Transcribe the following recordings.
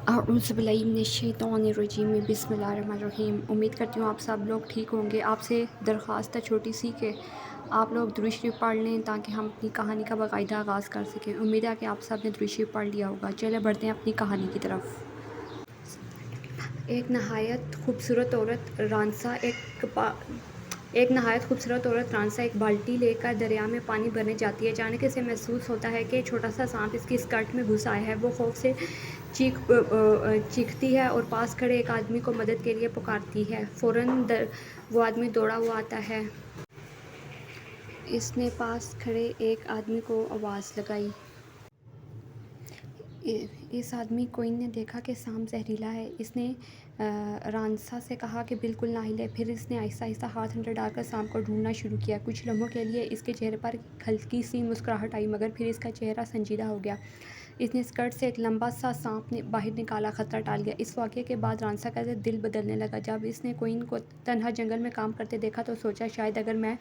अऊज़ुबिल्लाहिमिनश्शैतानिर्रजीम बिस्मिल्लाहिर्रहमानिर्रहीम। उम्मीद करती हूँ आप सब लोग ठीक होंगे। आपसे दरख्वास्त है छोटी सी कि आप लोग दुरूद शरीफ पढ़ लें ताकि हम अपनी कहानी का बाकायदा आगाज़ कर सकें। उम्मीद है कि आप सब ने दुरूद शरीफ पढ़ लिया होगा। चले बढ़ते हैं अपनी कहानी की तरफ। एक नहायत खूबसूरत औरत रांसा एक बाल्टी लेकर दरिया में पानी भरने जाती है। अचानक इसे महसूस होता है कि छोटा सा सांप इसकी स्कर्ट में घुस आया है। वो खौफ से चीखती है और पास खड़े एक आदमी को मदद के लिए पुकारती है। फ़ौरन वो आदमी दौड़ा हुआ आता है। इसने पास खड़े एक आदमी को आवाज़ लगाई। इस आदमी कोइन ने देखा कि सांप जहरीला है। इसने रांसा से कहा कि बिल्कुल ना हिले। फिर इसने आहिस्ता आहिस्ता हाथ अंदर डालकर सांप को ढूंढना शुरू किया। कुछ लम्हों के लिए इसके चेहरे पर हल्की सी मुस्कुराहट आई, मगर फिर इसका चेहरा संजीदा हो गया। इसने स्कर्ट से एक लंबा सा सांप बाहर निकाला। खतरा टाल गया। इस वाक़ये के बाद रांसा का दिल बदलने लगा। जब इसने कोइन को तन्हा जंगल में काम करते देखा तो सोचा, शायद अगर मैं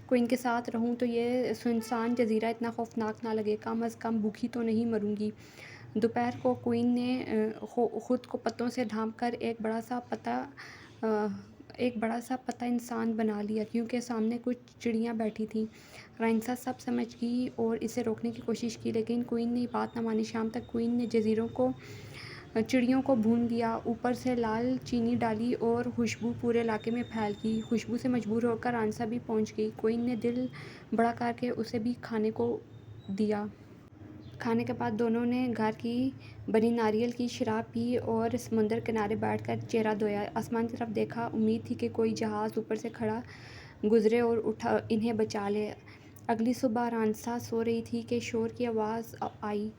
कोइन के साथ रहूं तो ये सुनसान जजीरा इतना खौफनाक ना लगे। कम अज़ कम भूखी तो नहीं मरूंगी। दोपहर को क्वीन ने खुद को पत्तों से ढांप कर एक बड़ा सा पत्ता इंसान बना लिया, क्योंकि सामने कुछ चिड़ियाँ बैठी थीं। राइंसा सब समझ गई और इसे रोकने की कोशिश की, लेकिन क्वीन ने बात न मानी। शाम तक क्वीन ने चिड़ियों को भून दिया, ऊपर से लाल चीनी डाली और खुशबू पूरे इलाके में फैल गई। खुशबू से मजबूर होकर रांसा भी पहुंच गई। क्वीन ने दिल बड़ा करके उसे भी खाने को दिया। खाने के बाद दोनों ने घर की बनी नारियल की शराब पी और समुंदर किनारे बैठकर चेहरा धोया। आसमान की तरफ देखा। उम्मीद थी कि कोई जहाज़ ऊपर से खड़ा गुजरे और इन्हें बचा ले। अगली सुबह रांसा सो रही थी कि शोर की आवाज़ आई।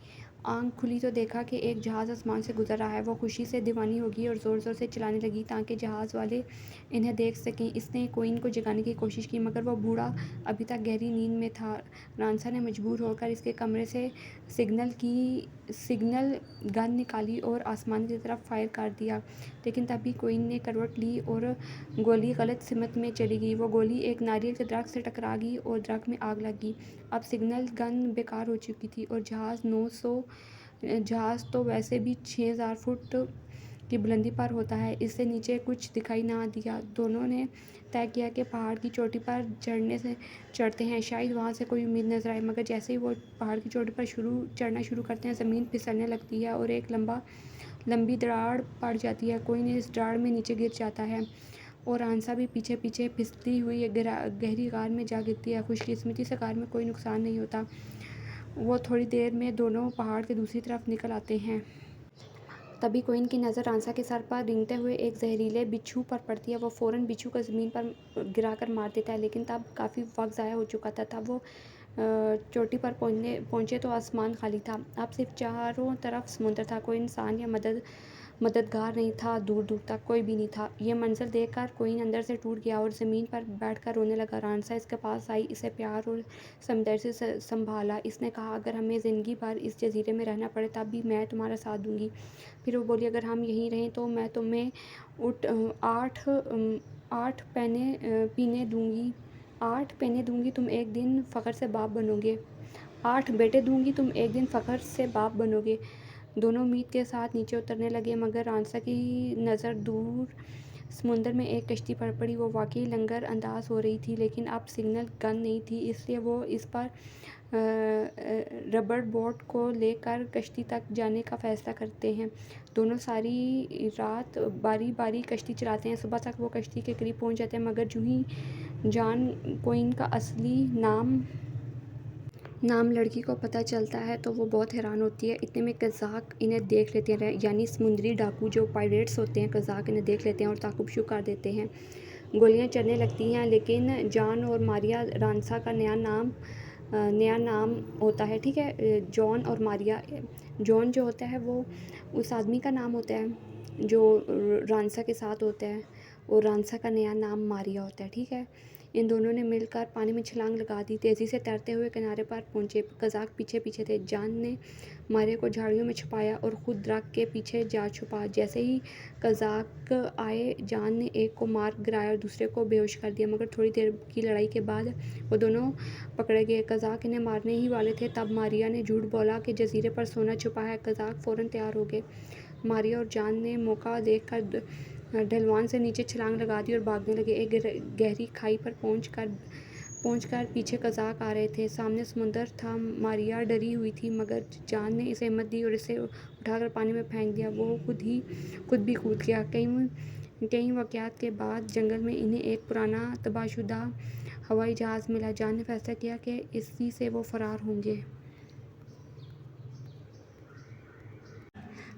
आँख खुली तो देखा कि एक जहाज़ आसमान से गुजर रहा है। वो खुशी से दीवानी हो गई और ज़ोर ज़ोर से चिल्लाने लगी ताकि जहाज़ वाले इन्हें देख सकें। इसने कोइन को जगाने की कोशिश की, मगर वो बूढ़ा अभी तक गहरी नींद में था। रांसा ने मजबूर होकर इसके कमरे से सिग्नल गन निकाली और आसमान की तरफ फायर कर दिया, लेकिन तभी कोइन ने करवट ली और गोली गलत सिमत में चली गई। वो गोली एक नारियल के दरख्त से टकरा गई और दरख्त में आग लग गई। अब सिग्नल गन बेकार हो चुकी थी और जहाज़ तो वैसे भी 6000 फुट की बुलंदी पर होता है। इससे नीचे कुछ दिखाई ना दिया। दोनों ने तय किया कि पहाड़ की चोटी पर चढ़ते हैं, शायद वहाँ से कोई उम्मीद नजर आए। मगर जैसे ही वो पहाड़ की चोटी पर चढ़ना शुरू करते हैं, ज़मीन फिसलने लगती है और एक लंबी दरार पड़ जाती है। कोई इस दरार में नीचे गिर जाता है और रांसा भी पीछे पीछे फिसलती हुई गहरी गार में जा गिरती है। खुशकिस्मती से गार में कोई नुकसान नहीं होता। वो थोड़ी देर में दोनों पहाड़ के दूसरी तरफ निकल आते हैं। तभी कोइन की नज़र रांसा के सर पर रेंगते हुए एक जहरीले बिच्छू पर पड़ती है। वो फ़ौरन बिच्छू को ज़मीन पर गिराकर मार देता है, लेकिन तब काफ़ी वक्त ज़ाया हो चुका था। तब वो चोटी पर पहुँचे तो आसमान खाली था। अब सिर्फ चारों तरफ समुंदर था। कोई इंसान या मददगार नहीं था। दूर दूर तक कोई भी नहीं था। ये मंजर देखकर कोइन अंदर से टूट गया और ज़मीन पर बैठकर रोने लगा। रांसा इसके पास आई, इसे प्यार और समदर्दी से संभाला। इसने कहा, अगर हमें ज़िंदगी भर इस जजीरे में रहना पड़े तब भी मैं तुम्हारा साथ दूंगी। फिर वो बोली, अगर हम यहीं रहें तो मैं तुम्हें 8 पैने पीने दूंगी। 8 पैने दूंगी, तुम एक दिन फ़ख्र से बाप बनोगे। 8 बेटे दूंगी, तुम एक दिन फ़ख्र से बाप बनोगे। दोनों उम्मीद के साथ नीचे उतरने लगे, मगर रांसा की नज़र दूर समुंदर में एक कश्ती पर पड़ी। वो वाकई लंगर अंदाज हो रही थी, लेकिन अब सिग्नल गन नहीं थी, इसलिए वो इस पर रबर बोट को लेकर कश्ती तक जाने का फ़ैसला करते हैं। दोनों सारी रात बारी बारी कश्ती चलाते हैं। सुबह तक वो कश्ती के करीब पहुंच जाते हैं, मगर जो ही जॉन कोइन का असली नाम लड़की को पता चलता है तो वो बहुत हैरान होती है। इतने में कज़ाक इन्हें देख लेते हैं, यानी समुद्री डाकू जो पायरेट्स होते हैं, कज़ाक इन्हें देख लेते हैं और ताक़ुब शुरू कर देते हैं। गोलियां चलने लगती हैं, लेकिन जॉन और मारिया रांसा का नया नाम होता है। ठीक है, जॉन और मारिया। जॉन जो होता है वो उस आदमी का नाम होता है जो रांसा के साथ होता है, और रांसा का नया नाम मारिया होता है। ठीक है, इन दोनों ने मिलकर पानी में छलांग लगा दी। तेज़ी से तैरते हुए किनारे पर पहुंचे। कज़ाक पीछे पीछे थे। जॉन ने मारिया को झाड़ियों में छुपाया और ख़ुद दरख्त के पीछे जा छुपा। जैसे ही कज़ाक आए, जॉन ने एक को मार गिराया और दूसरे को बेहोश कर दिया, मगर थोड़ी देर की लड़ाई के बाद वो दोनों पकड़े गए। कज़ाक इन्हें मारने ही वाले थे, तब मारिया ने झूठ बोला कि जजीरे पर सोना छुपा है। कज़ाक फ़ौरन तैयार हो गए। ماریا اور جان نے موقع دیکھ کر ڈھلوان سے نیچے چھلانگ لگا دی اور بھاگنے لگے۔ ایک گہری کھائی پر پہنچ کر پیچھے قزاق آ رہے تھے۔ سامنے سمندر تھا۔ ماریا ڈری ہوئی تھی مگر جان نے اسے ہمت دی اور اسے اٹھا کر پانی میں پھینک دیا۔ وہ خود بھی کود گیا۔ کئی واقعات کے بعد جنگل میں انہیں ایک پرانا تباہ شدہ ہوائی جہاز ملا۔ جان نے فیصلہ کیا کہ اسی سے وہ فرار ہوں گے۔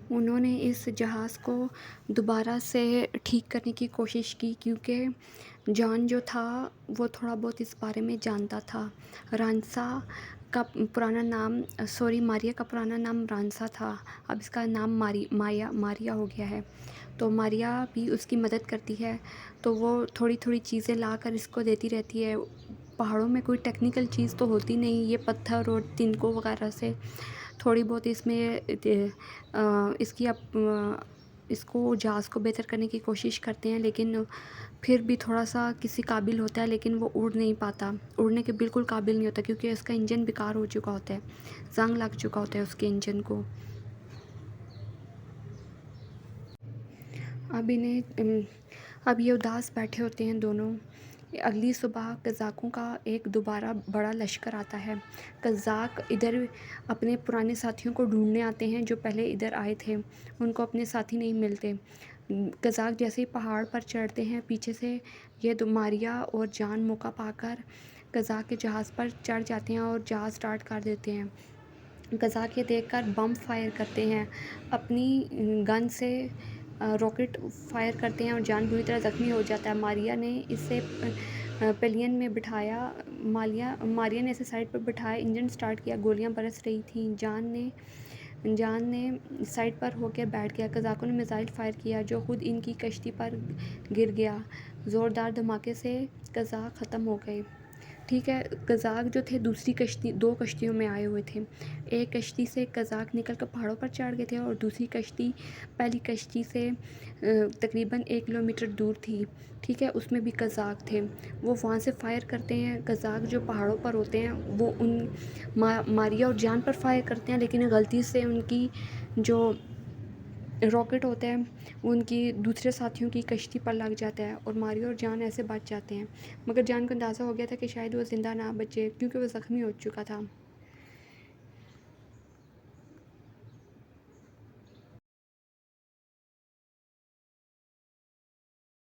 انہوں نے اس جہاز کو دوبارہ سے ٹھیک کرنے کی کوشش کی کیونکہ جان جو تھا وہ تھوڑا بہت اس بارے میں جانتا تھا۔ ماریا کا پرانا نام رانسا تھا، اب اس کا نام ماریا ہو گیا ہے۔ تو ماریا بھی اس کی مدد کرتی ہے، تو وہ تھوڑی چیزیں لا کر اس کو دیتی رہتی ہے۔ پہاڑوں میں کوئی ٹیکنیکل چیز تو ہوتی نہیں، یہ پتھر اور تنکوں وغیرہ سے تھوڑی بہت اس میں اس کو جہاز کو بہتر کرنے کی کوشش کرتے ہیں، لیکن پھر بھی تھوڑا سا کسی قابل ہوتا ہے لیکن وہ اڑ نہیں پاتا، اڑنے کے بالکل قابل نہیں ہوتا کیونکہ اس کا انجن بیکار ہو چکا ہوتا ہے، زنگ لگ چکا ہوتا ہے اس کے انجن کو۔ اب یہ اداس بیٹھے ہوتے ہیں دونوں۔ اگلی صبح قزاقوں کا ایک دوبارہ بڑا لشکر آتا ہے۔ قزاق ادھر اپنے پرانے ساتھیوں کو ڈھونڈنے آتے ہیں جو پہلے ادھر آئے تھے، ان کو اپنے ساتھی نہیں ملتے۔ قزاق جیسے ہی پہاڑ پر چڑھتے ہیں، پیچھے سے یہ ماریا اور جان موقع پا کر قزاق کے جہاز پر چڑھ جاتے ہیں اور جہاز سٹارٹ کر دیتے ہیں۔ قزاق یہ دیکھ کر بم فائر کرتے ہیں، اپنی گن سے راکٹ فائر کرتے ہیں اور جان بری طرح زخمی ہو جاتا ہے۔ ماریا نے اسے پلین میں بٹھایا، ماریا نے اسے سائڈ پر بٹھایا، انجن سٹارٹ کیا، گولیاں برس رہی تھیں۔ جان نے سائڈ پر ہو کے بیٹھ گیا۔ قزاقوں نے میزائل فائر کیا جو خود ان کی کشتی پر گر گیا۔ زوردار دھماکے سے قزاق ختم ہو گئے۔ ٹھیک ہے، قزاق جو تھے دو کشتیوں میں آئے ہوئے تھے۔ ایک کشتی سے قزاق نکل کر پہاڑوں پر چڑھ گئے تھے اور دوسری کشتی پہلی کشتی سے تقریباً 1 کلومیٹر دور تھی۔ ٹھیک ہے، اس میں بھی قزاق تھے۔ وہ وہاں سے فائر کرتے ہیں۔ قزاق جو پہاڑوں پر ہوتے ہیں وہ ماریا اور جان پر فائر کرتے ہیں، لیکن غلطی سے ان کی جو راکٹ ہوتا ہے وہ ان کی دوسرے ساتھیوں کی کشتی پر لگ جاتا ہے اور ماریا اور جان ایسے بچ جاتے ہیں، مگر جان کو اندازہ ہو گیا تھا کہ شاید وہ زندہ نہ بچے کیونکہ وہ زخمی ہو چکا تھا۔